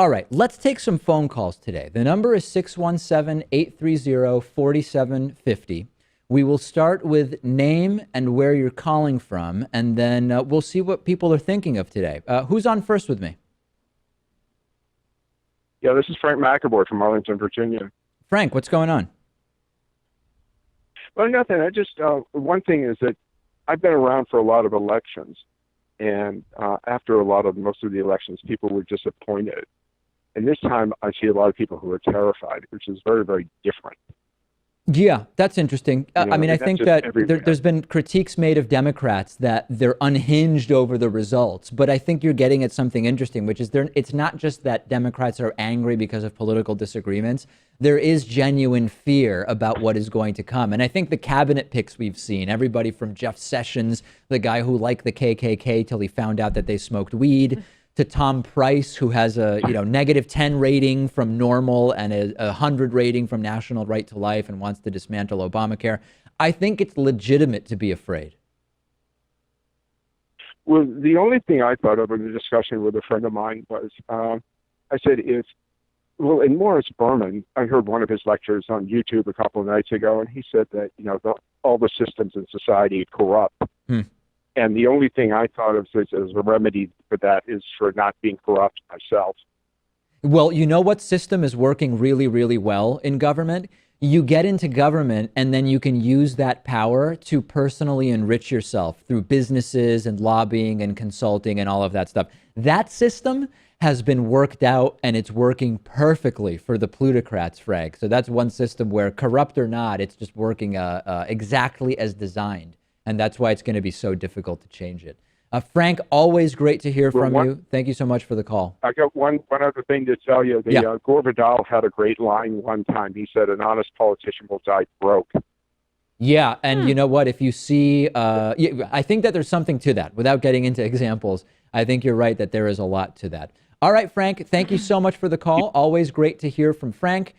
All right, let's take some phone calls today. The number is 617-830-4750. We will start with name and where you're calling from, and then we'll see what people are thinking of today. Who's on first with me? Yeah, this is Frank McAvoy from Arlington, Virginia. Frank, what's going on? Well, nothing. I just one thing is that I've been around for a lot of elections, and after most of the elections, people were disappointed. And this time, I see a lot of people who are terrified, which is very, very different. Yeah, that's interesting. I mean, I That's think just that everywhere. there's been critiques made of Democrats that they're unhinged over the results. But I think you're getting at something interesting, which is it's not just that Democrats are angry because of political disagreements. There is genuine fear about what is going to come. And I think the cabinet picks we've seen, everybody from Jeff Sessions, the guy who liked the KKK till he found out that they smoked weed, to Tom Price, who has a -10 rating from Normal and a 100 rating from National Right to Life and wants to dismantle Obamacare. I think it's legitimate to be afraid. Well, the only thing I thought of in the discussion with a friend of mine was, I said, in Morris Berman, I heard one of his lectures on YouTube a couple of nights ago, and he said that, all the systems in society are corrupt. And the only thing I thought of as a remedy for that is for not being corrupt myself. Well, you know what system is working really, really well in government? You get into government and then you can use that power to personally enrich yourself through businesses and lobbying and consulting and all of that stuff. That system has been worked out and it's working perfectly for the plutocrats, Frank. So that's one system where, corrupt or not, it's just working exactly as designed. And that's why it's going to be so difficult to change it. Frank, always great to hear from you. Thank you so much for the call. I got one other thing to tell you. Gore Vidal had a great line one time. He said, "An honest politician will die broke." Yeah, and you know what? If you see, I think that there's something to that. Without getting into examples, I think you're right that there is a lot to that. All right, Frank, thank you so much for the call. Always great to hear from Frank.